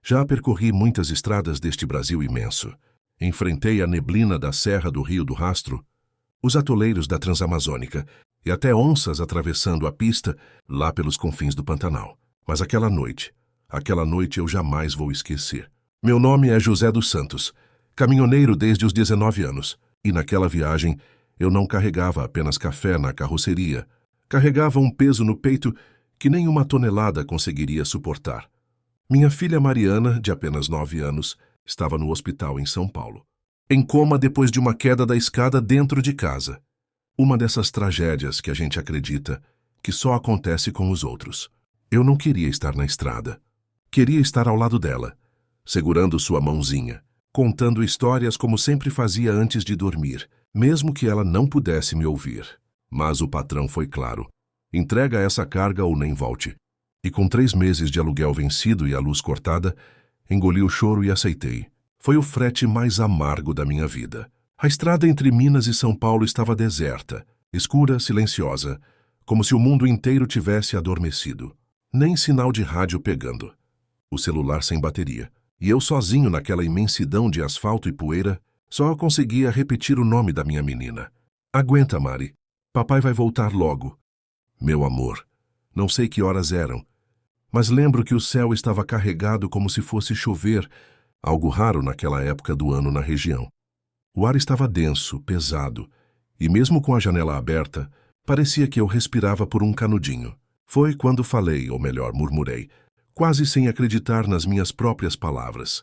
Já percorri muitas estradas deste Brasil imenso. Enfrentei a neblina da Serra do Rio do Rastro, os atoleiros da Transamazônica e até onças atravessando a pista lá pelos confins do Pantanal. Mas aquela noite eu jamais vou esquecer. Meu nome é José dos Santos, caminhoneiro desde os 19 anos, e naquela viagem eu não carregava apenas café na carroceria, carregava um peso no peito que nem uma tonelada conseguiria suportar. Minha filha Mariana, de apenas 9 anos, estava no hospital em São Paulo, em coma depois de uma queda da escada dentro de casa. Uma dessas tragédias que a gente acredita que só acontece com os outros. Eu não queria estar na estrada. Queria estar ao lado dela, segurando sua mãozinha, contando histórias como sempre fazia antes de dormir, mesmo que ela não pudesse me ouvir. Mas o patrão foi claro. Entrega essa carga ou nem volte. E com 3 meses de aluguel vencido e a luz cortada, engoli o choro e aceitei. Foi o frete mais amargo da minha vida. A estrada entre Minas e São Paulo estava deserta, escura, silenciosa, como se o mundo inteiro tivesse adormecido. Nem sinal de rádio pegando. O celular sem bateria. E eu sozinho naquela imensidão de asfalto e poeira, só conseguia repetir o nome da minha menina. Aguenta, Mari. Papai vai voltar logo. Meu amor, não sei que horas eram, mas lembro que o céu estava carregado como se fosse chover, algo raro naquela época do ano na região. O ar estava denso, pesado, e mesmo com a janela aberta, parecia que eu respirava por um canudinho. Foi quando falei, ou melhor, murmurei, quase sem acreditar nas minhas próprias palavras.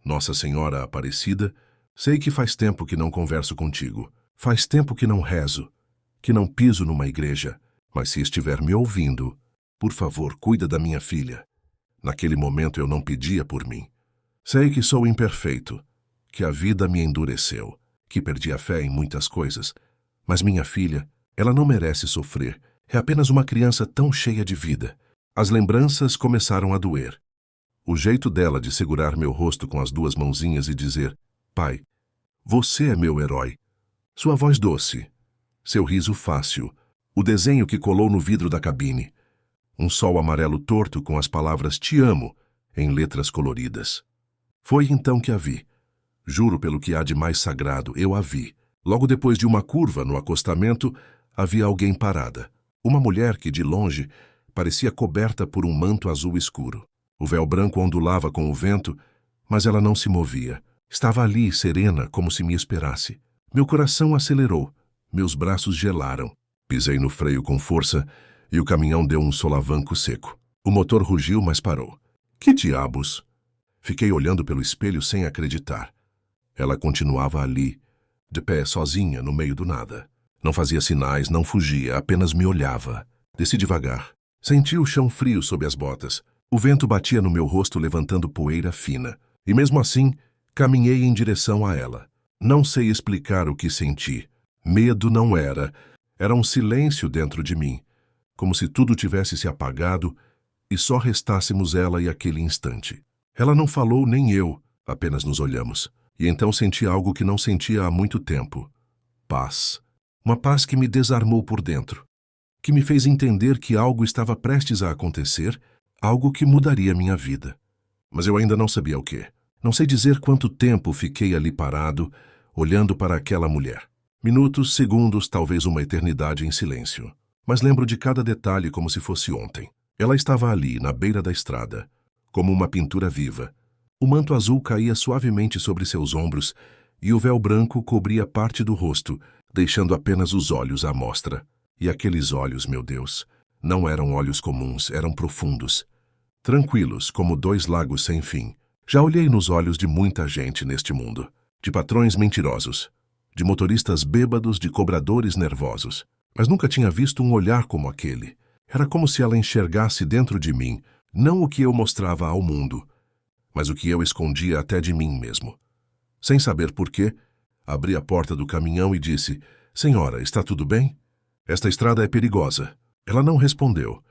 Nossa Senhora Aparecida, sei que faz tempo que não converso contigo, faz tempo que não rezo, que não piso numa igreja, mas se estiver me ouvindo, por favor, cuida da minha filha. Naquele momento eu não pedia por mim. Sei que sou imperfeito, que a vida me endureceu, que perdi a fé em muitas coisas, mas minha filha, ela não merece sofrer, é apenas uma criança tão cheia de vida. As lembranças começaram a doer. O jeito dela de segurar meu rosto com as 2 mãozinhas e dizer, pai, você é meu herói. Sua voz doce, seu riso fácil, o desenho que colou no vidro da cabine. Um sol amarelo torto com as palavras te amo em letras coloridas. Foi então que a vi. Juro pelo que há de mais sagrado, eu a vi. Logo depois de uma curva no acostamento, havia alguém parada. Uma mulher que, de longe, parecia coberta por um manto azul escuro. O véu branco ondulava com o vento, mas ela não se movia. Estava ali, serena, como se me esperasse. Meu coração acelerou, meus braços gelaram. Pisei no freio com força e o caminhão deu um solavanco seco. O motor rugiu, mas parou. Que diabos? Fiquei olhando pelo espelho sem acreditar. Ela continuava ali, de pé sozinha no meio do nada. Não fazia sinais, não fugia, apenas me olhava. Desci devagar. Senti o chão frio sob as botas. O vento batia no meu rosto levantando poeira fina. E mesmo assim, caminhei em direção a ela. Não sei explicar o que senti. Medo não era. Era um silêncio dentro de mim, como se tudo tivesse se apagado e só restássemos ela e aquele instante. Ela não falou nem eu, apenas nos olhamos. E então senti algo que não sentia há muito tempo. Paz. Uma paz que me desarmou por dentro, que me fez entender que algo estava prestes a acontecer, algo que mudaria minha vida. Mas eu ainda não sabia o quê. Não sei dizer quanto tempo fiquei ali parado, olhando para aquela mulher. Minutos, segundos, talvez uma eternidade em silêncio. Mas lembro de cada detalhe como se fosse ontem. Ela estava ali, na beira da estrada, como uma pintura viva. O manto azul caía suavemente sobre seus ombros e o véu branco cobria parte do rosto, deixando apenas os olhos à mostra. E aqueles olhos, meu Deus, não eram olhos comuns, eram profundos. Tranquilos, como 2 lagos sem fim. Já olhei nos olhos de muita gente neste mundo. De patrões mentirosos, de motoristas bêbados, de cobradores nervosos. Mas nunca tinha visto um olhar como aquele. Era como se ela enxergasse dentro de mim, não o que eu mostrava ao mundo, mas o que eu escondia até de mim mesmo. Sem saber porquê, abri a porta do caminhão e disse, senhora, está tudo bem? Esta estrada é perigosa. Ela não respondeu,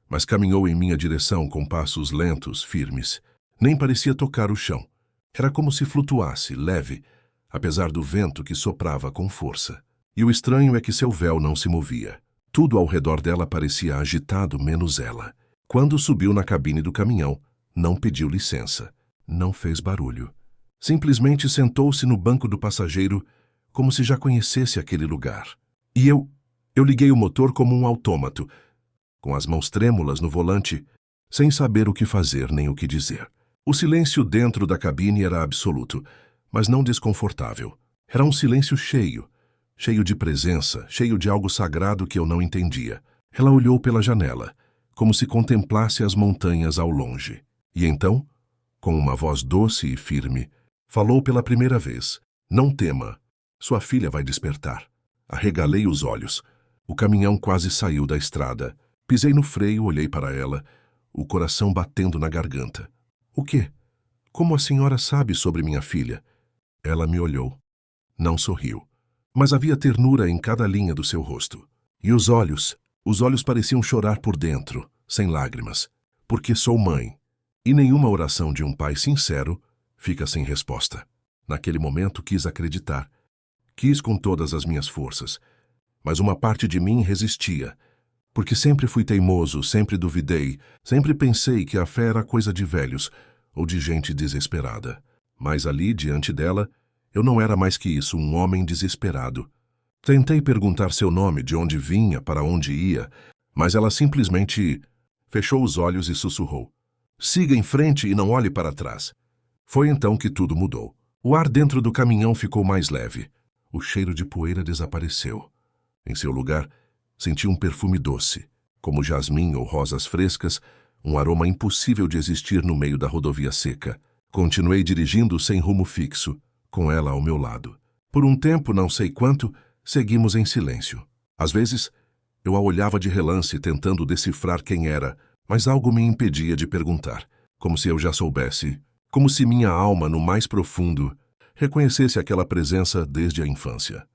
mas caminhou em minha direção com passos lentos, firmes. Nem parecia tocar o chão. Era como se flutuasse, leve, apesar do vento que soprava com força. E o estranho é que seu véu não se movia. Tudo ao redor dela parecia agitado, menos ela. Quando subiu na cabine do caminhão, não pediu licença. Não fez barulho. Simplesmente sentou-se no banco do passageiro como se já conhecesse aquele lugar. E eu liguei o motor como um autômato, com as mãos trêmulas no volante, sem saber o que fazer nem o que dizer. O silêncio dentro da cabine era absoluto, mas não desconfortável. Era um silêncio cheio de presença, cheio de algo sagrado que eu não entendia. Ela olhou pela janela, como se contemplasse as montanhas ao longe. E então, com uma voz doce e firme, falou pela primeira vez: "Não tema, sua filha vai despertar." Arregalei os olhos. O caminhão quase saiu da estrada. Pisei no freio, olhei para ela, o coração batendo na garganta. "O quê? Como a senhora sabe sobre minha filha?" Ela me olhou. Não sorriu, mas havia ternura em cada linha do seu rosto. E os olhos pareciam chorar por dentro, sem lágrimas, porque sou mãe. E nenhuma oração de um pai sincero fica sem resposta. Naquele momento quis acreditar. Quis com todas as minhas forças, mas uma parte de mim resistia, porque sempre fui teimoso, sempre duvidei, sempre pensei que a fé era coisa de velhos ou de gente desesperada. Mas ali, diante dela, eu não era mais que isso, um homem desesperado. Tentei perguntar seu nome, de onde vinha, para onde ia, mas ela simplesmente fechou os olhos e sussurrou: "Siga em frente e não olhe para trás." Foi então que tudo mudou. O ar dentro do caminhão ficou mais leve. O cheiro de poeira desapareceu. Em seu lugar, senti um perfume doce, como jasmim ou rosas frescas, um aroma impossível de existir no meio da rodovia seca. Continuei dirigindo sem rumo fixo, com ela ao meu lado. Por um tempo, não sei quanto, seguimos em silêncio. Às vezes, eu a olhava de relance, tentando decifrar quem era, mas algo me impedia de perguntar, como se eu já soubesse, como se minha alma, no mais profundo, reconhecesse aquela presença desde a infância.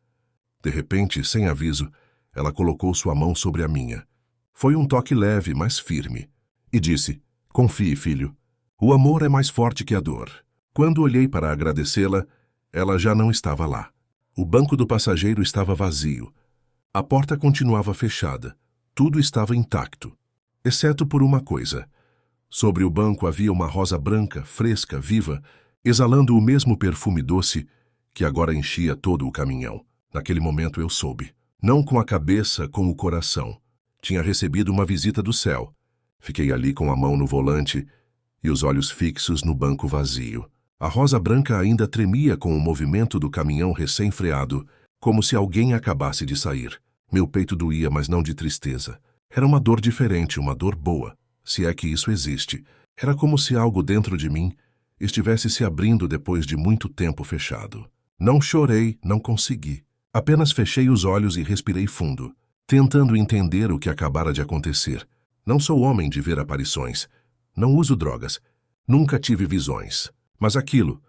De repente, sem aviso, ela colocou sua mão sobre a minha. Foi um toque leve, mas firme, e disse: "Confie, filho. O amor é mais forte que a dor." Quando olhei para agradecê-la, ela já não estava lá. O banco do passageiro estava vazio. A porta continuava fechada. Tudo estava intacto, exceto por uma coisa. Sobre o banco havia uma rosa branca, fresca, viva, exalando o mesmo perfume doce que agora enchia todo o caminhão. Naquele momento eu soube. Não com a cabeça, com o coração. Tinha recebido uma visita do céu. Fiquei ali com a mão no volante e os olhos fixos no banco vazio. A rosa branca ainda tremia com o movimento do caminhão recém-freado, como se alguém acabasse de sair. Meu peito doía, mas não de tristeza. Era uma dor diferente, uma dor boa, se é que isso existe. Era como se algo dentro de mim estivesse se abrindo depois de muito tempo fechado. Não chorei, não consegui. Apenas fechei os olhos e respirei fundo, tentando entender o que acabara de acontecer. Não sou homem de ver aparições. Não uso drogas. Nunca tive visões. Mas aquilo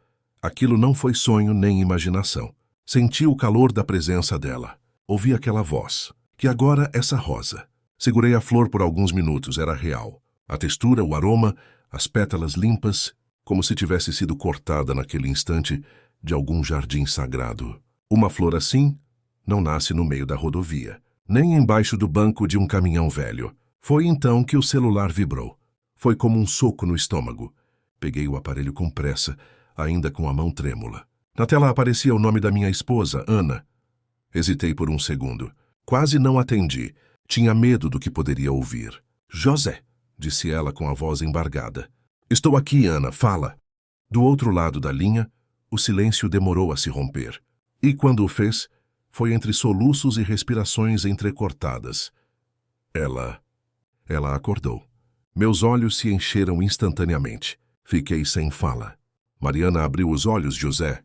não foi sonho nem imaginação. Senti o calor da presença dela. Ouvi aquela voz. Que agora essa rosa. Segurei a flor por alguns minutos, era real. A textura, o aroma, as pétalas limpas, como se tivesse sido cortada naquele instante de algum jardim sagrado. Uma flor assim não nasce no meio da rodovia, nem embaixo do banco de um caminhão velho. Foi então que o celular vibrou. Foi como um soco no estômago. Peguei o aparelho com pressa, ainda com a mão trêmula. Na tela aparecia o nome da minha esposa, Ana. Hesitei por um segundo. Quase não atendi. Tinha medo do que poderia ouvir. "José", disse ela com a voz embargada. "Estou aqui, Ana, fala." Do outro lado da linha, o silêncio demorou a se romper. E quando o fez, foi entre soluços e respirações entrecortadas. Ela acordou. Meus olhos se encheram instantaneamente. Fiquei sem fala. Mariana abriu os olhos, José.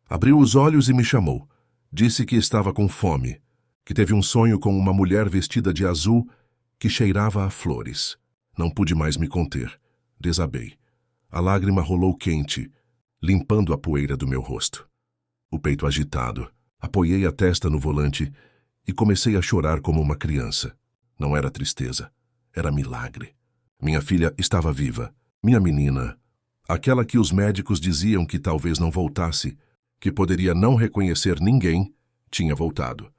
Abriu os olhos e me chamou. Disse que estava com fome, que teve um sonho com uma mulher vestida de azul que cheirava a flores. Não pude mais me conter. Desabei. A lágrima rolou quente, limpando a poeira do meu rosto. O peito agitado. Apoiei a testa no volante e comecei a chorar como uma criança. Não era tristeza. Era milagre. Minha filha estava viva. Minha menina, aquela que os médicos diziam que talvez não voltasse, que poderia não reconhecer ninguém, tinha voltado.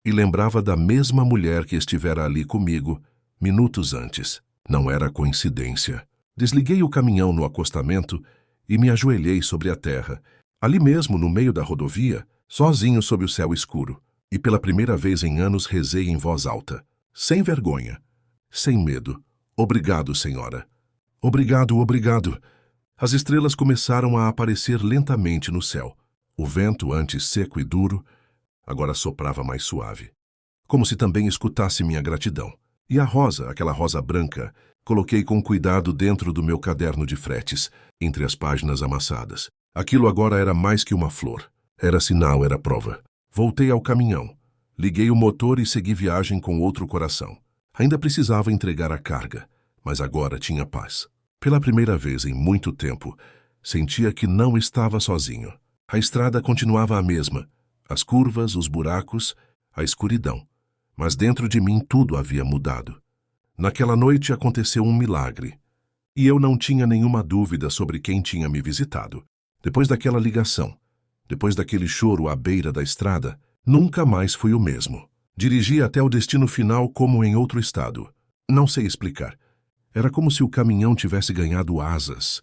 E lembrava da mesma mulher que estivera ali comigo minutos antes. Não era coincidência. Desliguei o caminhão no acostamento e me ajoelhei sobre a terra, ali mesmo no meio da rodovia, sozinho sob o céu escuro, e pela primeira vez em anos rezei em voz alta, sem vergonha, sem medo. Obrigado, Senhora. Obrigado, obrigado. As estrelas começaram a aparecer lentamente no céu. O vento, antes seco e duro, agora soprava mais suave, como se também escutasse minha gratidão. E a rosa, aquela rosa branca, coloquei com cuidado dentro do meu caderno de fretes, entre as páginas amassadas. Aquilo agora era mais que uma flor. Era sinal, era prova. Voltei ao caminhão. Liguei o motor e segui viagem com outro coração. Ainda precisava entregar a carga, mas agora tinha paz. Pela primeira vez em muito tempo, sentia que não estava sozinho. A estrada continuava a mesma, as curvas, os buracos, a escuridão. Mas dentro de mim tudo havia mudado. Naquela noite aconteceu um milagre. E eu não tinha nenhuma dúvida sobre quem tinha me visitado. Depois daquela ligação, depois daquele choro à beira da estrada, nunca mais fui o mesmo. Dirigi até o destino final como em outro estado. Não sei explicar. Era como se o caminhão tivesse ganhado asas,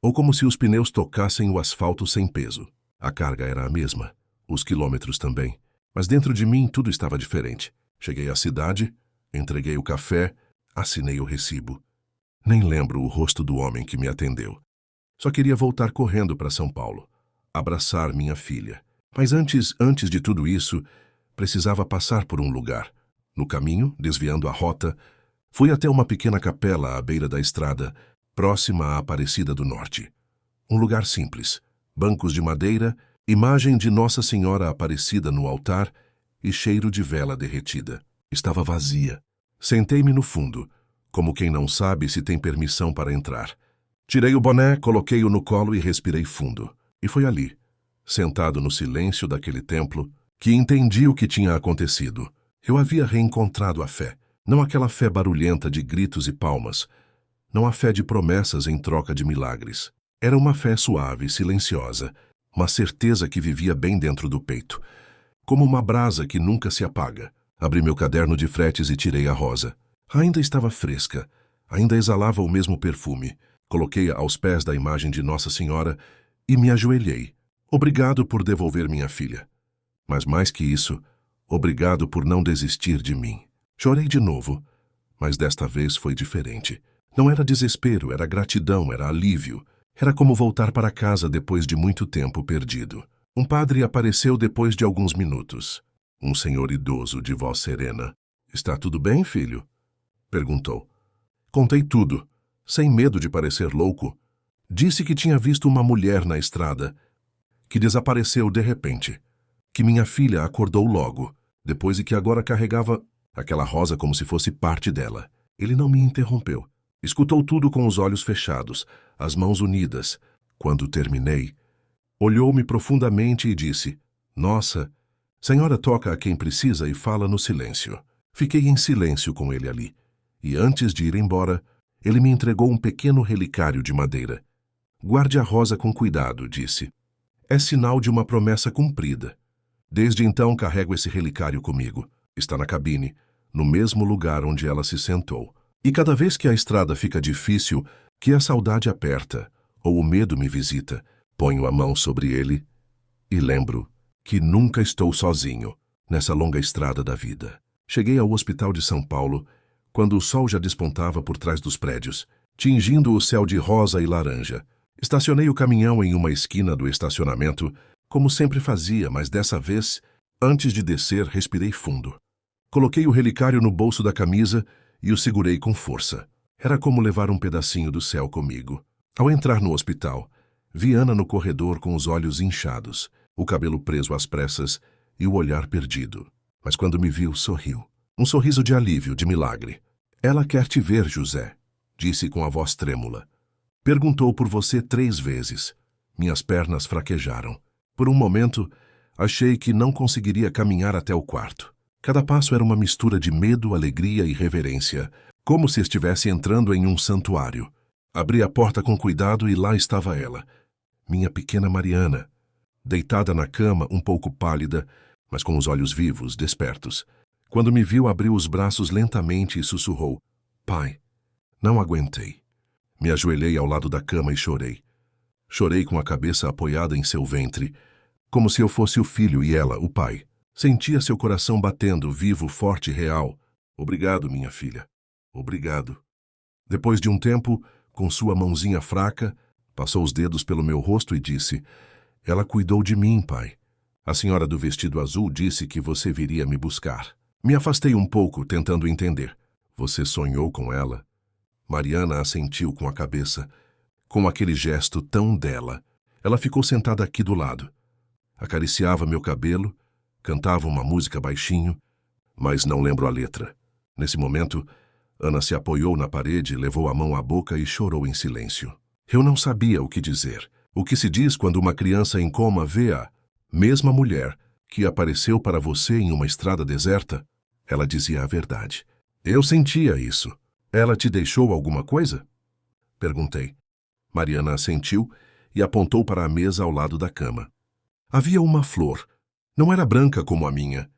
ou como se os pneus tocassem o asfalto sem peso. A carga era a mesma, os quilômetros também, mas dentro de mim tudo estava diferente. Cheguei à cidade, entreguei o café, assinei o recibo. Nem lembro o rosto do homem que me atendeu. Só queria voltar correndo para São Paulo, abraçar minha filha. Mas antes de tudo isso, precisava passar por um lugar. No caminho, desviando a rota, fui até uma pequena capela à beira da estrada, próxima à Aparecida do Norte. Um lugar simples, bancos de madeira, imagem de Nossa Senhora Aparecida no altar e cheiro de vela derretida. Estava vazia. Sentei-me no fundo, como quem não sabe se tem permissão para entrar. Tirei o boné, coloquei-o no colo e respirei fundo. E foi ali, sentado no silêncio daquele templo, que entendi o que tinha acontecido. Eu havia reencontrado a fé. Não aquela fé barulhenta de gritos e palmas. Não a fé de promessas em troca de milagres. Era uma fé suave, silenciosa. Uma certeza que vivia bem dentro do peito. Como uma brasa que nunca se apaga. Abri meu caderno de fretes e tirei a rosa. Ainda estava fresca. Ainda exalava o mesmo perfume. Coloquei-a aos pés da imagem de Nossa Senhora e me ajoelhei. Obrigado por devolver minha filha. Mas mais que isso, obrigado por não desistir de mim. Chorei de novo, mas desta vez foi diferente. Não era desespero, era gratidão, era alívio. Era como voltar para casa depois de muito tempo perdido. Um padre apareceu depois de alguns minutos. Um senhor idoso de voz serena. Está tudo bem, filho? Perguntou. Contei tudo, sem medo de parecer louco. Disse que tinha visto uma mulher na estrada, que desapareceu de repente, que minha filha acordou logo, depois e que agora carregava aquela rosa como se fosse parte dela. Ele não me interrompeu. Escutou tudo com os olhos fechados, as mãos unidas. Quando terminei, olhou-me profundamente e disse, Nossa, Senhora toca a quem precisa e fala no silêncio. Fiquei em silêncio com ele ali. E antes de ir embora, ele me entregou um pequeno relicário de madeira. Guarde a rosa com cuidado, disse. É sinal de uma promessa cumprida. Desde então carrego esse relicário comigo. Está na cabine, no mesmo lugar onde ela se sentou. E cada vez que a estrada fica difícil, que a saudade aperta, ou o medo me visita, ponho a mão sobre ele e lembro que nunca estou sozinho nessa longa estrada da vida. Cheguei ao Hospital de São Paulo, quando o sol já despontava por trás dos prédios, tingindo o céu de rosa e laranja. Estacionei o caminhão em uma esquina do estacionamento, como sempre fazia, mas dessa vez, antes de descer, respirei fundo. Coloquei o relicário no bolso da camisa e o segurei com força. Era como levar um pedacinho do céu comigo. Ao entrar no hospital, vi Ana no corredor com os olhos inchados, o cabelo preso às pressas e o olhar perdido. Mas quando me viu, sorriu. Um sorriso de alívio, de milagre. Ela quer te ver, José, disse com a voz trêmula. Perguntou por você 3 vezes. Minhas pernas fraquejaram. Por um momento, achei que não conseguiria caminhar até o quarto. Cada passo era uma mistura de medo, alegria e reverência, como se estivesse entrando em um santuário. Abri a porta com cuidado e lá estava ela, minha pequena Mariana, deitada na cama, um pouco pálida, mas com os olhos vivos, despertos. Quando me viu, abriu os braços lentamente e sussurrou, Pai. Não aguentei. Me ajoelhei ao lado da cama e chorei. Chorei com a cabeça apoiada em seu ventre, como se eu fosse o filho e ela, o pai. Sentia seu coração batendo, vivo, forte e real. Obrigado, minha filha. Obrigado. Depois de um tempo, com sua mãozinha fraca, passou os dedos pelo meu rosto e disse: Ela cuidou de mim, pai. A senhora do vestido azul disse que você viria me buscar. Me afastei um pouco, tentando entender. Você sonhou com ela? Mariana assentiu com a cabeça. Com aquele gesto tão dela, ela ficou sentada aqui do lado. Acariciava meu cabelo, cantava uma música baixinho, mas não lembro a letra. Nesse momento, Ana se apoiou na parede, levou a mão à boca e chorou em silêncio. Eu não sabia o que dizer. O que se diz quando uma criança em coma vê a mesma mulher que apareceu para você em uma estrada deserta? Ela dizia a verdade. Eu sentia isso. Ela te deixou alguma coisa? Perguntei. Mariana assentiu e apontou para a mesa ao lado da cama. Havia uma flor. Não era branca como a minha.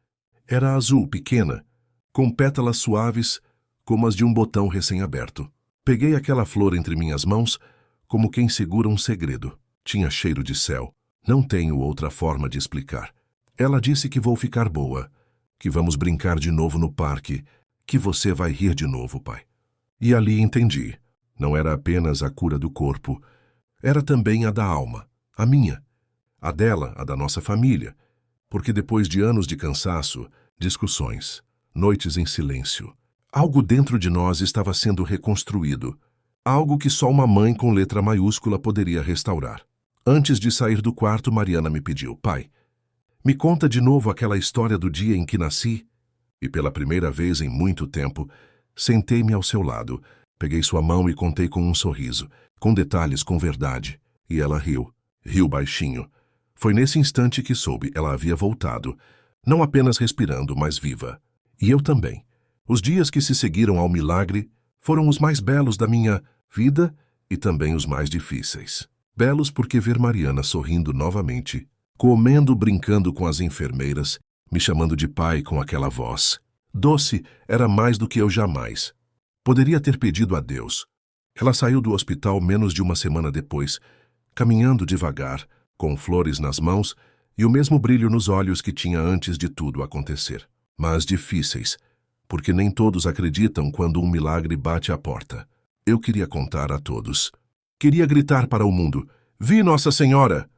Era azul, pequena, com pétalas suaves como as de um botão recém-aberto. Peguei aquela flor entre minhas mãos como quem segura um segredo. Tinha cheiro de céu. Não tenho outra forma de explicar. Ela disse que vou ficar boa, que vamos brincar de novo no parque, que você vai rir de novo, pai. E ali entendi. Não era apenas a cura do corpo, era também a da alma, a minha, a dela, a da nossa família, porque depois de anos de cansaço, discussões, noites em silêncio, algo dentro de nós estava sendo reconstruído, algo que só uma mãe com letra maiúscula poderia restaurar. Antes de sair do quarto, Mariana me pediu: pai, me conta de novo aquela história do dia em que nasci. E pela primeira vez em muito tempo, sentei-me ao seu lado, peguei sua mão e contei com um sorriso, com detalhes, com verdade. E ela riu, riu baixinho. Foi nesse instante que soube, ela havia voltado, não apenas respirando, mas viva. E eu também. Os dias que se seguiram ao milagre foram os mais belos da minha vida e também os mais difíceis. Belos porque ver Mariana sorrindo novamente, comendo, brincando com as enfermeiras, me chamando de pai com aquela voz. Doce era mais do que eu jamais. Poderia ter pedido a Deus. Ela saiu do hospital menos de uma semana depois, caminhando devagar, com flores nas mãos e o mesmo brilho nos olhos que tinha antes de tudo acontecer. Mas difíceis, porque nem todos acreditam quando um milagre bate à porta. Eu queria contar a todos. Queria gritar para o mundo: Vi Nossa Senhora!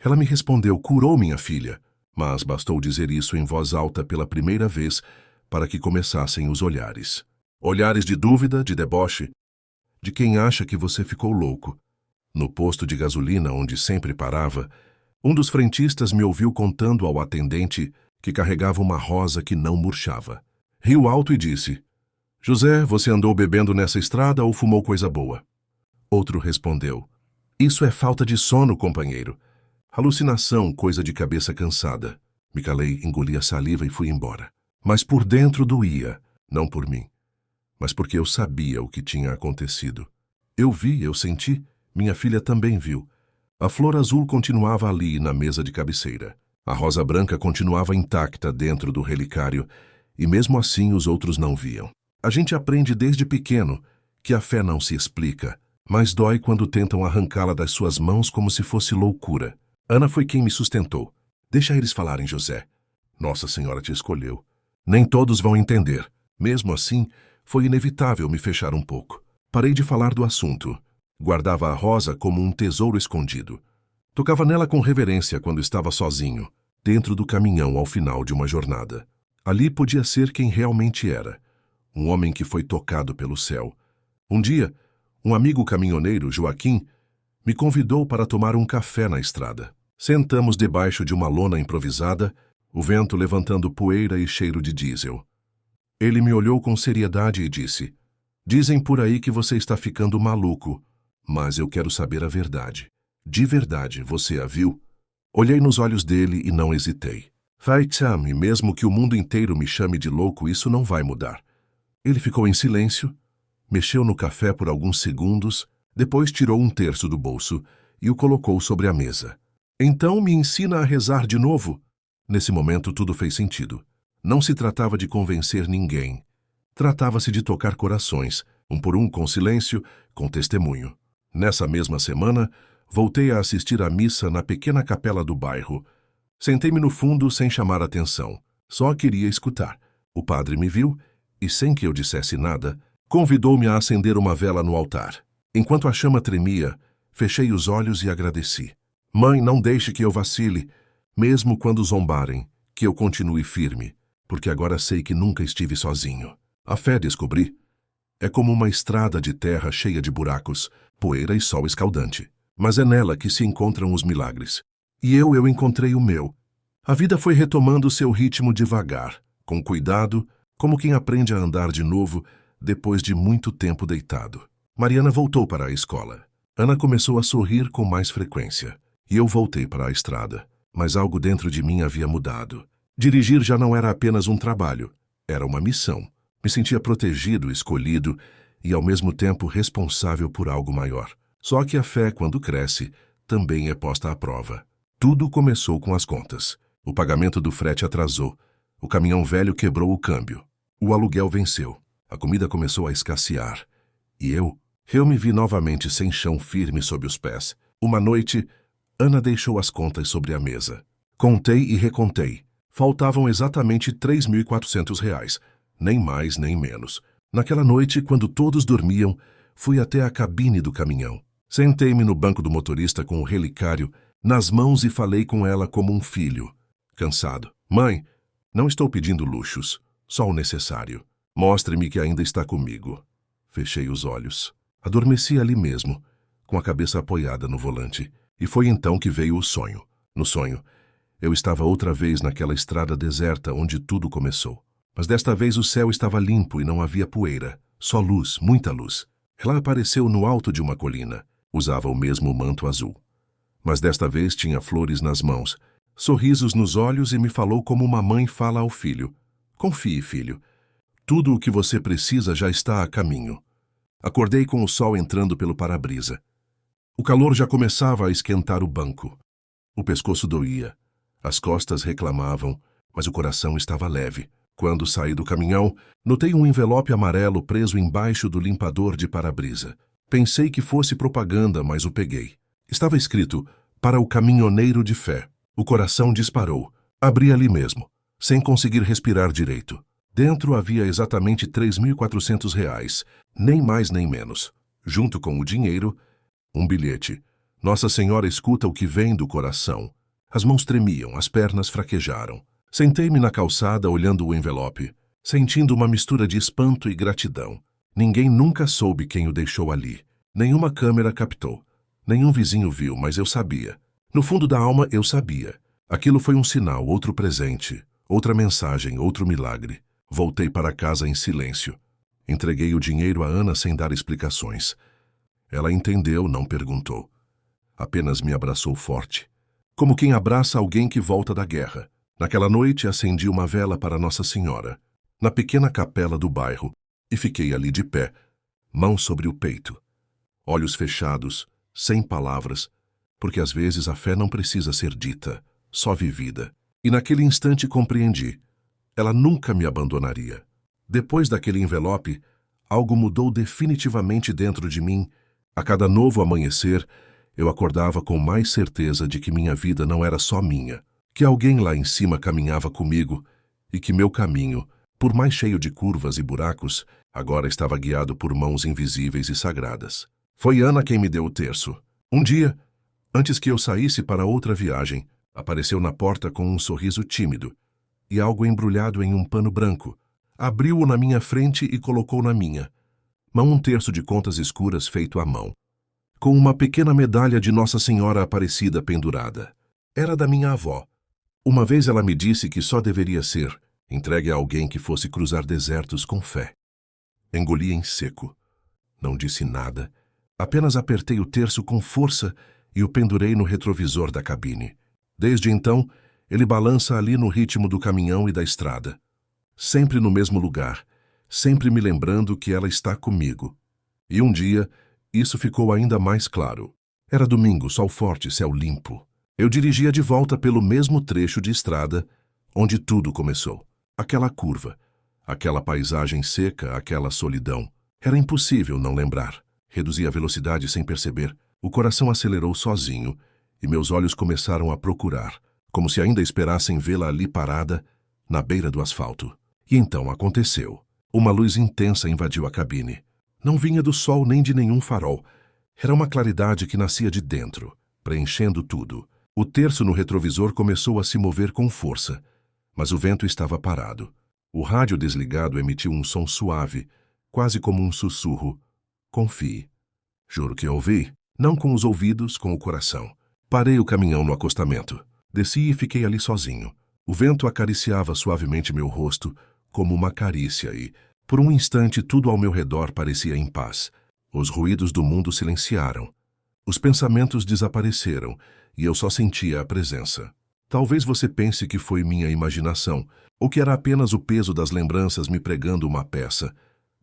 Ela me respondeu: curou minha filha. Mas bastou dizer isso em voz alta pela primeira vez para que começassem os olhares. Olhares de dúvida, de deboche, de quem acha que você ficou louco. No posto de gasolina onde sempre parava, um dos frentistas me ouviu contando ao atendente que carregava uma rosa que não murchava. Riu alto e disse: José, você andou bebendo nessa estrada ou fumou coisa boa? Outro respondeu: Isso é falta de sono, companheiro. Alucinação, coisa de cabeça cansada. Me calei, engoli a saliva e fui embora. Mas por dentro doía, não por mim, mas porque eu sabia o que tinha acontecido. Eu vi, eu senti, minha filha também viu. A flor azul continuava ali na mesa de cabeceira. A rosa branca continuava intacta dentro do relicário, e mesmo assim os outros não viam. A gente aprende desde pequeno que a fé não se explica, mas dói quando tentam arrancá-la das suas mãos como se fosse loucura. Ana foi quem me sustentou. Deixa eles falarem, José. Nossa Senhora te escolheu. Nem todos vão entender. Mesmo assim, foi inevitável me fechar um pouco. Parei de falar do assunto. Guardava a rosa como um tesouro escondido. Tocava nela com reverência quando estava sozinho, dentro do caminhão ao final de uma jornada. Ali podia ser quem realmente era. Um homem que foi tocado pelo céu. Um dia, um amigo caminhoneiro, Joaquim, me convidou para tomar um café na estrada. Sentamos debaixo de uma lona improvisada, o vento levantando poeira e cheiro de diesel. Ele me olhou com seriedade e disse: Dizem por aí que você está ficando maluco, mas eu quero saber a verdade. De verdade, você a viu? Olhei nos olhos dele e não hesitei. Vai-te-am, e mesmo que o mundo inteiro me chame de louco, isso não vai mudar. Ele ficou em silêncio, mexeu no café por alguns segundos, depois tirou um terço do bolso e o colocou sobre a mesa. Então me ensina a rezar de novo. Nesse momento tudo fez sentido. Não se tratava de convencer ninguém. Tratava-se de tocar corações, um por um, com silêncio, com testemunho. Nessa mesma semana, Voltei a assistir à missa na pequena capela do bairro. Sentei-me no fundo sem chamar atenção. Só queria escutar. O padre me viu e, sem que eu dissesse nada, convidou-me a acender uma vela no altar. Enquanto a chama tremia, fechei os olhos e agradeci. Mãe, não deixe que eu vacile, mesmo quando zombarem, que eu continue firme, porque agora sei que nunca estive sozinho. A fé, descobri, é como uma estrada de terra cheia de buracos, poeira e sol escaldante. Mas é nela que se encontram os milagres. E eu encontrei o meu. A vida foi retomando seu ritmo devagar, com cuidado, como quem aprende a andar de novo depois de muito tempo deitado. Mariana voltou para a escola. Ana começou a sorrir com mais frequência. E eu voltei para a estrada. Mas algo dentro de mim havia mudado. Dirigir já não era apenas um trabalho, era uma missão. Me sentia protegido, escolhido e, ao mesmo tempo, responsável por algo maior. Só que a fé, quando cresce, também é posta à prova. Tudo começou com as contas. O pagamento do frete atrasou. O caminhão velho quebrou o câmbio. O aluguel venceu. A comida começou a escassear. E eu me vi novamente sem chão firme sob os pés. Uma noite, Ana deixou as contas sobre a mesa. Contei e recontei. Faltavam exatamente R$ 3.400, nem mais nem menos. Naquela noite, quando todos dormiam, fui até a cabine do caminhão. Sentei-me no banco do motorista com o relicário nas mãos e falei com ela como um filho. Cansado. Mãe, não estou pedindo luxos, só o necessário. Mostre-me que ainda está comigo. Fechei os olhos. Adormeci ali mesmo, com a cabeça apoiada no volante. E foi então que veio o sonho. No sonho, eu estava outra vez naquela estrada deserta onde tudo começou. Mas desta vez o céu estava limpo e não havia poeira. Só luz, muita luz. Ela apareceu no alto de uma colina. Usava o mesmo manto azul. Mas desta vez tinha flores nas mãos, sorrisos nos olhos e me falou como uma mãe fala ao filho. Confie, filho. Tudo o que você precisa já está a caminho. Acordei com o sol entrando pelo para-brisa. O calor já começava a esquentar o banco. O pescoço doía. As costas reclamavam, mas o coração estava leve. Quando saí do caminhão, notei um envelope amarelo preso embaixo do limpador de para-brisa. Pensei que fosse propaganda, mas o peguei. Estava escrito, para o caminhoneiro de fé. O coração disparou. Abri ali mesmo, sem conseguir respirar direito. Dentro havia exatamente R$ 3.400, nem mais nem menos. Junto com o dinheiro, um bilhete. Nossa Senhora escuta o que vem do coração. As mãos tremiam, as pernas fraquejaram. Sentei-me na calçada olhando o envelope, sentindo uma mistura de espanto e gratidão. Ninguém nunca soube quem o deixou ali. Nenhuma câmera captou. Nenhum vizinho viu, mas eu sabia. No fundo da alma, eu sabia. Aquilo foi um sinal, outro presente, outra mensagem, outro milagre. Voltei para casa em silêncio. Entreguei o dinheiro a Ana sem dar explicações. Ela entendeu, não perguntou. Apenas me abraçou forte, como quem abraça alguém que volta da guerra. Naquela noite, acendi uma vela para Nossa Senhora, na pequena capela do bairro, e fiquei ali de pé, mão sobre o peito, olhos fechados, sem palavras, porque às vezes a fé não precisa ser dita, só vivida. E naquele instante compreendi. Ela nunca me abandonaria. Depois daquele envelope, algo mudou definitivamente dentro de mim. A cada novo amanhecer, eu acordava com mais certeza de que minha vida não era só minha, que alguém lá em cima caminhava comigo e que meu caminho, por mais cheio de curvas e buracos, agora estava guiado por mãos invisíveis e sagradas. Foi Ana quem me deu o terço. Um dia, antes que eu saísse para outra viagem, apareceu na porta com um sorriso tímido e algo embrulhado em um pano branco. Abriu-o na minha frente e colocou na minha mão um terço de contas escuras feito à mão, com uma pequena medalha de Nossa Senhora Aparecida pendurada. Era da minha avó. Uma vez ela me disse que só deveria ser entregue a alguém que fosse cruzar desertos com fé. Engoli em seco. Não disse nada, apenas apertei o terço com força e o pendurei no retrovisor da cabine. Desde então, ele balança ali no ritmo do caminhão e da estrada. Sempre no mesmo lugar, sempre me lembrando que ela está comigo. E um dia, isso ficou ainda mais claro. Era domingo, sol forte, céu limpo. Eu dirigia de volta pelo mesmo trecho de estrada onde tudo começou. Aquela curva, aquela paisagem seca, aquela solidão. Era impossível não lembrar. Reduzi a velocidade sem perceber. O coração acelerou sozinho e meus olhos começaram a procurar, como se ainda esperassem vê-la ali parada, na beira do asfalto. E então aconteceu. Uma luz intensa invadiu a cabine. Não vinha do sol nem de nenhum farol. Era uma claridade que nascia de dentro, preenchendo tudo. O terço no retrovisor começou a se mover com força, mas o vento estava parado. O rádio desligado emitiu um som suave, quase como um sussurro. Confie. Juro que ouvi, não com os ouvidos, com o coração. Parei o caminhão no acostamento. Desci e fiquei ali sozinho. O vento acariciava suavemente meu rosto, como uma carícia, e, por um instante, tudo ao meu redor parecia em paz. Os ruídos do mundo silenciaram. Os pensamentos desapareceram, e eu só sentia a presença. Talvez você pense que foi minha imaginação, ou que era apenas o peso das lembranças me pregando uma peça,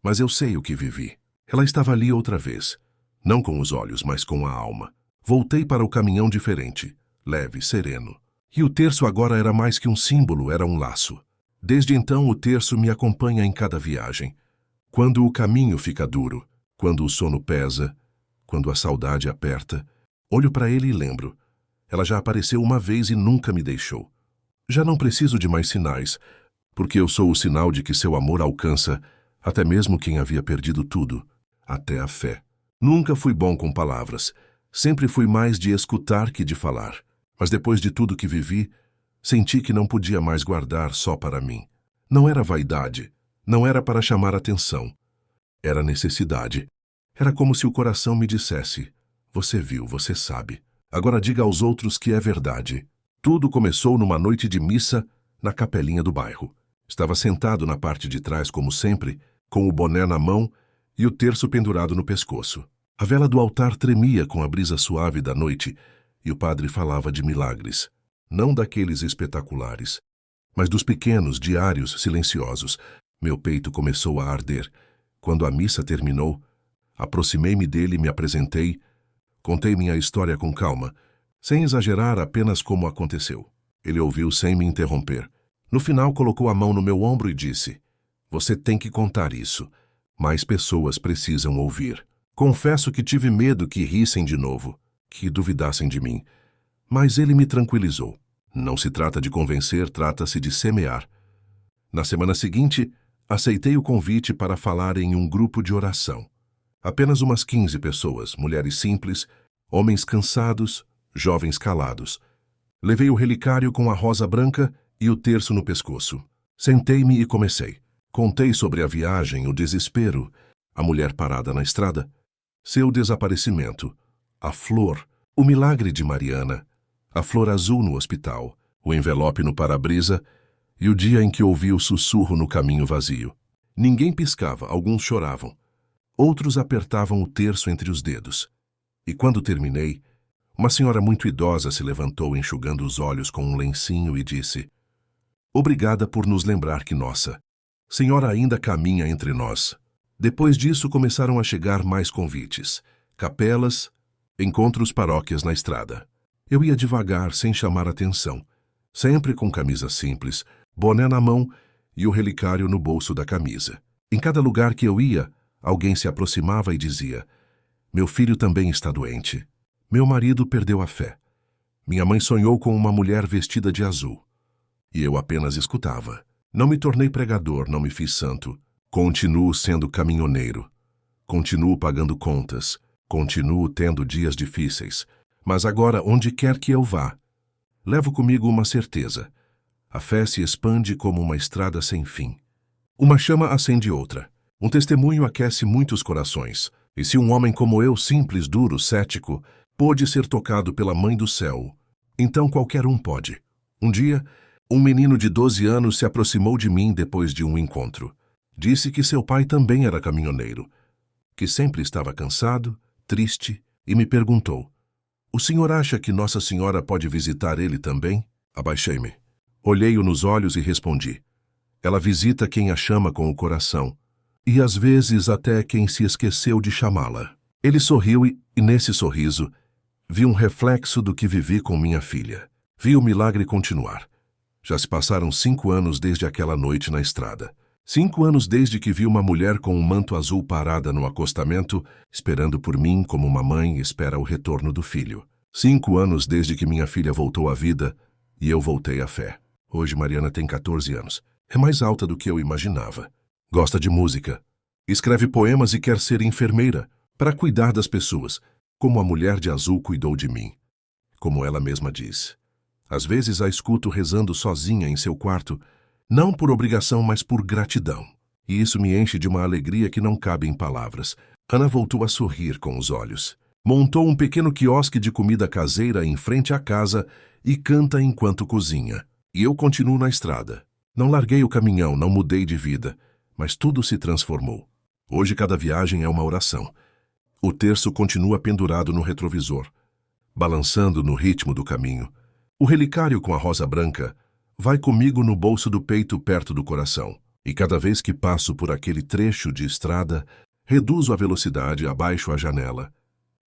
mas eu sei o que vivi. Ela estava ali outra vez, não com os olhos, mas com a alma. Voltei para o caminhão diferente, leve, sereno. E o terço agora era mais que um símbolo, era um laço. Desde então o terço me acompanha em cada viagem. Quando o caminho fica duro, quando o sono pesa, quando a saudade aperta, olho para ele e lembro. Ela já apareceu uma vez e nunca me deixou. Já não preciso de mais sinais, porque eu sou o sinal de que seu amor alcança até mesmo quem havia perdido tudo, até a fé. Nunca fui bom com palavras, sempre fui mais de escutar que de falar. Mas depois de tudo que vivi, senti que não podia mais guardar só para mim. Não era vaidade, não era para chamar atenção. Era necessidade. Era como se o coração me dissesse: você viu, você sabe. Agora diga aos outros que é verdade. Tudo começou numa noite de missa na capelinha do bairro. Estava sentado na parte de trás, como sempre, com o boné na mão e o terço pendurado no pescoço. A vela do altar tremia com a brisa suave da noite e o padre falava de milagres, não daqueles espetaculares, mas dos pequenos, diários, silenciosos. Meu peito começou a arder. Quando a missa terminou, aproximei-me dele e me apresentei. Contei minha história com calma, sem exagerar, apenas como aconteceu. Ele ouviu sem me interromper. No final, colocou a mão no meu ombro e disse: você tem que contar isso. Mais pessoas precisam ouvir. Confesso que tive medo que rissem de novo, que duvidassem de mim. Mas ele me tranquilizou. Não se trata de convencer, trata-se de semear. Na semana seguinte, aceitei o convite para falar em um grupo de oração. Apenas umas 15 pessoas, mulheres simples, homens cansados, jovens calados. Levei o relicário com a rosa branca e o terço no pescoço. Sentei-me e comecei. Contei sobre a viagem, o desespero, a mulher parada na estrada, seu desaparecimento, a flor, o milagre de Mariana, a flor azul no hospital, o envelope no para-brisa e o dia em que ouvi o sussurro no caminho vazio. Ninguém piscava, alguns choravam. Outros apertavam o terço entre os dedos. E quando terminei, uma senhora muito idosa se levantou enxugando os olhos com um lencinho e disse: obrigada por nos lembrar que Nossa Senhora ainda caminha entre nós. Depois disso começaram a chegar mais convites, capelas, encontros paróquias na estrada. Eu ia devagar, sem chamar atenção, sempre com camisa simples, boné na mão e o relicário no bolso da camisa. Em cada lugar que eu ia, alguém se aproximava e dizia: meu filho também está doente. Meu marido perdeu a fé. Minha mãe sonhou com uma mulher vestida de azul. E eu apenas escutava. Não me tornei pregador, não me fiz santo. Continuo sendo caminhoneiro. Continuo pagando contas. Continuo tendo dias difíceis. Mas agora, onde quer que eu vá, levo comigo uma certeza. A fé se expande como uma estrada sem fim. Uma chama acende outra. Um testemunho aquece muitos corações. E se um homem como eu, simples, duro, cético, pôde ser tocado pela Mãe do Céu, então qualquer um pode. Um dia, um menino de 12 anos se aproximou de mim depois de um encontro. Disse que seu pai também era caminhoneiro, que sempre estava cansado, triste, e me perguntou: o senhor acha que Nossa Senhora pode visitar ele também? Abaixei-me. Olhei-o nos olhos e respondi: ela visita quem a chama com o coração, e às vezes até quem se esqueceu de chamá-la. Ele sorriu e nesse sorriso, vi um reflexo do que vivi com minha filha. Vi o milagre continuar. Já se passaram 5 anos desde aquela noite na estrada. 5 anos desde que vi uma mulher com um manto azul parada no acostamento, esperando por mim como uma mãe espera o retorno do filho. 5 anos desde que minha filha voltou à vida e eu voltei à fé. Hoje Mariana tem 14 anos. É mais alta do que eu imaginava. Gosta de música. Escreve poemas e quer ser enfermeira para cuidar das pessoas, como a mulher de azul cuidou de mim. Como ela mesma diz. Às vezes a escuto rezando sozinha em seu quarto, não por obrigação, mas por gratidão. E isso me enche de uma alegria que não cabe em palavras. Ana voltou a sorrir com os olhos. Montou um pequeno quiosque de comida caseira em frente à casa e canta enquanto cozinha. E eu continuo na estrada. Não larguei o caminhão, não mudei de vida, mas tudo se transformou. Hoje cada viagem é uma oração. O terço continua pendurado no retrovisor, balançando no ritmo do caminho. O relicário com a rosa branca vai comigo no bolso do peito perto do coração. E cada vez que passo por aquele trecho de estrada, reduzo a velocidade, abaixo a janela,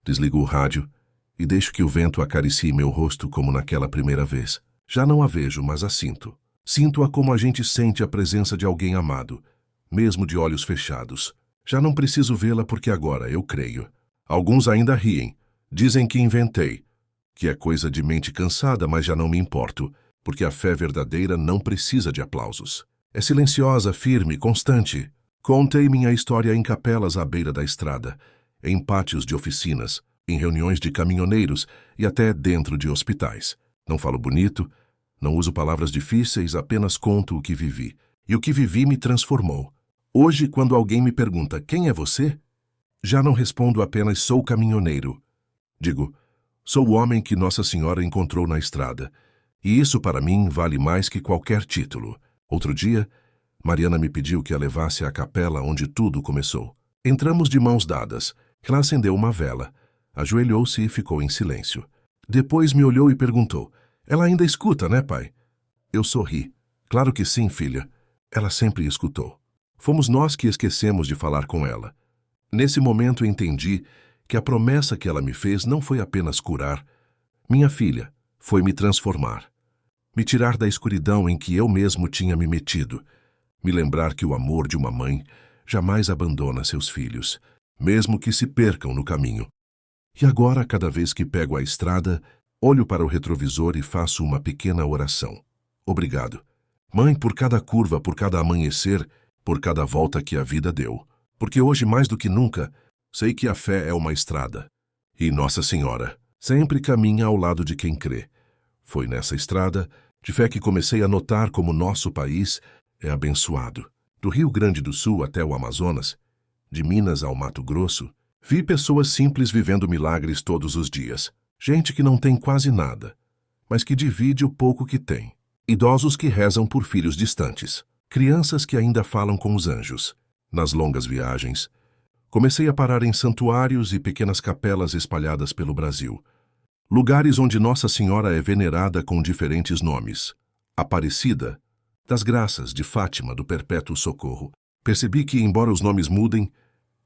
desligo o rádio e deixo que o vento acaricie meu rosto como naquela primeira vez. Já não a vejo, mas a sinto. Sinto-a como a gente sente a presença de alguém amado, mesmo de olhos fechados. Já não preciso vê-la porque agora eu creio. Alguns ainda riem, dizem que inventei, que é coisa de mente cansada, mas já não me importo, porque a fé verdadeira não precisa de aplausos. É silenciosa, firme, constante. Contei minha história em capelas à beira da estrada, em pátios de oficinas, em reuniões de caminhoneiros e até dentro de hospitais. Não falo bonito, não uso palavras difíceis, apenas conto o que vivi. E o que vivi me transformou. Hoje, quando alguém me pergunta quem é você, já não respondo apenas sou caminhoneiro. Digo, sou o homem que Nossa Senhora encontrou na estrada. E isso para mim vale mais que qualquer título. Outro dia, Mariana me pediu que a levasse à capela onde tudo começou. Entramos de mãos dadas. Ela acendeu uma vela, ajoelhou-se e ficou em silêncio. Depois me olhou e perguntou, ela ainda escuta, né, pai? Eu sorri. Claro que sim, filha. Ela sempre escutou. Fomos nós que esquecemos de falar com ela. Nesse momento entendi que a promessa que ela me fez não foi apenas curar minha filha, foi me transformar. Me tirar da escuridão em que eu mesmo tinha me metido. Me lembrar que o amor de uma mãe jamais abandona seus filhos, mesmo que se percam no caminho. E agora, cada vez que pego a estrada, olho para o retrovisor e faço uma pequena oração. Obrigado, mãe, por cada curva, por cada amanhecer, por cada volta que a vida deu. Porque hoje, mais do que nunca, sei que a fé é uma estrada. E Nossa Senhora sempre caminha ao lado de quem crê. Foi nessa estrada de fé que comecei a notar como nosso país é abençoado. Do Rio Grande do Sul até o Amazonas, de Minas ao Mato Grosso, vi pessoas simples vivendo milagres todos os dias. Gente que não tem quase nada, mas que divide o pouco que tem. Idosos que rezam por filhos distantes. Crianças que ainda falam com os anjos. Nas longas viagens, comecei a parar em santuários e pequenas capelas espalhadas pelo Brasil. Lugares onde Nossa Senhora é venerada com diferentes nomes. Aparecida, das Graças, de Fátima, do Perpétuo Socorro. Percebi que, embora os nomes mudem,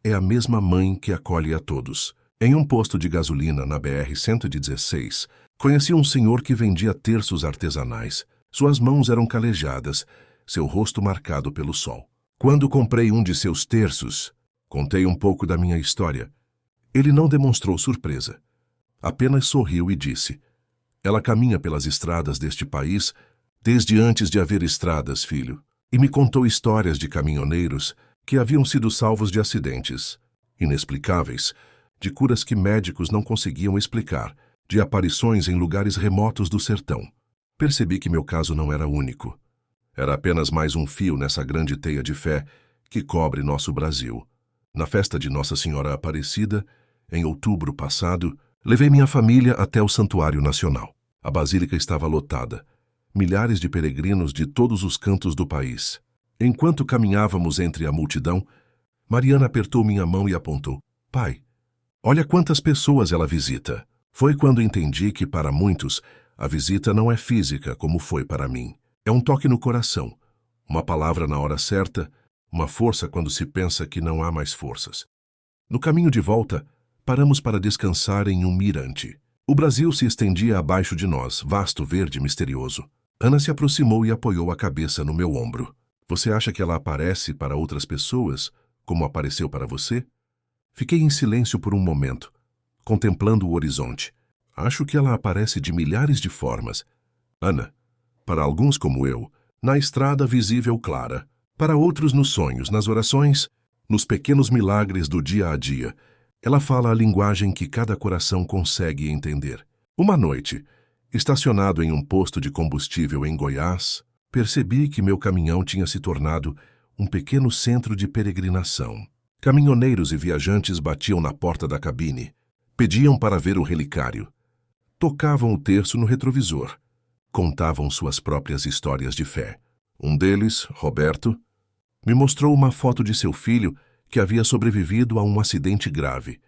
é a mesma mãe que acolhe a todos. Em um posto de gasolina na BR-116, conheci um senhor que vendia terços artesanais. Suas mãos eram calejadas, seu rosto marcado pelo sol. Quando comprei um de seus terços, contei um pouco da minha história. Ele não demonstrou surpresa. Apenas sorriu e disse, ela caminha pelas estradas deste país desde antes de haver estradas, filho. E me contou histórias de caminhoneiros que haviam sido salvos de acidentes inexplicáveis, de curas que médicos não conseguiam explicar, de aparições em lugares remotos do sertão. Percebi que meu caso não era único. Era apenas mais um fio nessa grande teia de fé que cobre nosso Brasil. Na festa de Nossa Senhora Aparecida, em outubro passado, levei minha família até o Santuário Nacional. A basílica estava lotada. Milhares de peregrinos de todos os cantos do país. Enquanto caminhávamos entre a multidão, Mariana apertou minha mão e apontou. Pai, olha quantas pessoas ela visita. Foi quando entendi que, para muitos, a visita não é física como foi para mim. É um toque no coração, uma palavra na hora certa, uma força quando se pensa que não há mais forças. No caminho de volta, paramos para descansar em um mirante. O Brasil se estendia abaixo de nós, vasto, verde e misterioso. Ana se aproximou e apoiou a cabeça no meu ombro. Você acha que ela aparece para outras pessoas, como apareceu para você? Fiquei em silêncio por um momento, contemplando o horizonte. Acho que ela aparece de milhares de formas. Ana, para alguns como eu, na estrada visível clara, para outros nos sonhos, nas orações, nos pequenos milagres do dia a dia. Ela fala a linguagem que cada coração consegue entender. Uma noite, estacionado em um posto de combustível em Goiás, percebi que meu caminhão tinha se tornado um pequeno centro de peregrinação. Caminhoneiros e viajantes batiam na porta da cabine, pediam para ver o relicário. Tocavam o terço no retrovisor. Contavam suas próprias histórias de fé. Um deles, Roberto, me mostrou uma foto de seu filho que havia sobrevivido a um acidente grave.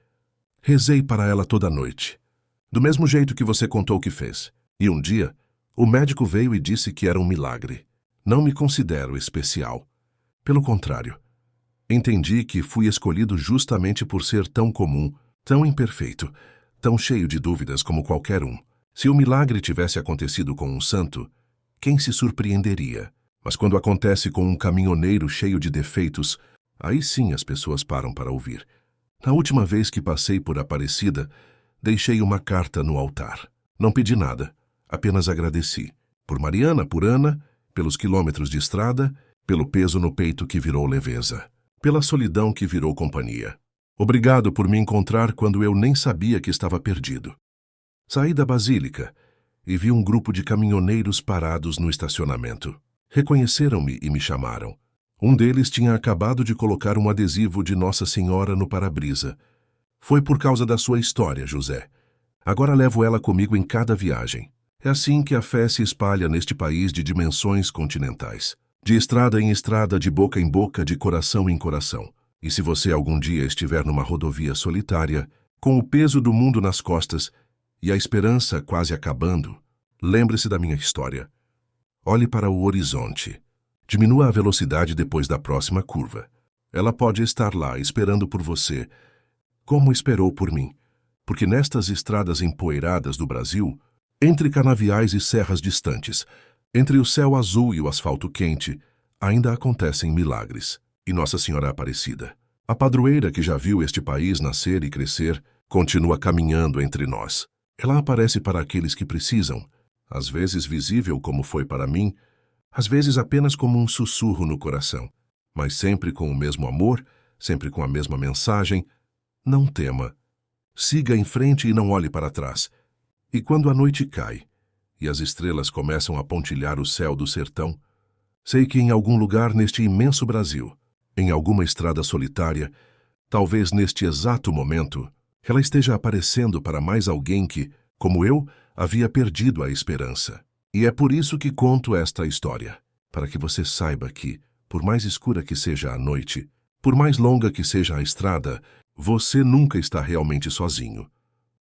Rezei para ela toda noite, do mesmo jeito que você contou que fez. E um dia, o médico veio e disse que era um milagre. Não me considero especial. Pelo contrário, entendi que fui escolhido justamente por ser tão comum, tão imperfeito, tão cheio de dúvidas como qualquer um. Se o milagre tivesse acontecido com um santo, quem se surpreenderia? Mas quando acontece com um caminhoneiro cheio de defeitos, aí sim as pessoas param para ouvir. Na última vez que passei por Aparecida, deixei uma carta no altar. Não pedi nada, apenas agradeci. Por Mariana, por Ana, pelos quilômetros de estrada, pelo peso no peito que virou leveza, pela solidão que virou companhia. Obrigado por me encontrar quando eu nem sabia que estava perdido. Saí da Basílica e vi um grupo de caminhoneiros parados no estacionamento. Reconheceram-me e me chamaram. Um deles tinha acabado de colocar um adesivo de Nossa Senhora no para-brisa. Foi por causa da sua história, José. Agora levo ela comigo em cada viagem. É assim que a fé se espalha neste país de dimensões continentais. De estrada em estrada, de boca em boca, de coração em coração. E se você algum dia estiver numa rodovia solitária, com o peso do mundo nas costas e a esperança quase acabando, lembre-se da minha história. Olhe para o horizonte. Diminua a velocidade depois da próxima curva. Ela pode estar lá esperando por você, como esperou por mim. Porque nestas estradas empoeiradas do Brasil, entre canaviais e serras distantes, entre o céu azul e o asfalto quente, ainda acontecem milagres. E Nossa Senhora Aparecida, a padroeira que já viu este país nascer e crescer, continua caminhando entre nós. Ela aparece para aqueles que precisam, às vezes visível como foi para mim, às vezes apenas como um sussurro no coração, mas sempre com o mesmo amor, sempre com a mesma mensagem. Não tema. Siga em frente e não olhe para trás. E quando a noite cai e as estrelas começam a pontilhar o céu do sertão, sei que em algum lugar neste imenso Brasil, em alguma estrada solitária, talvez neste exato momento, ela esteja aparecendo para mais alguém que, como eu, havia perdido a esperança. E é por isso que conto esta história, para que você saiba que, por mais escura que seja a noite, por mais longa que seja a estrada, você nunca está realmente sozinho.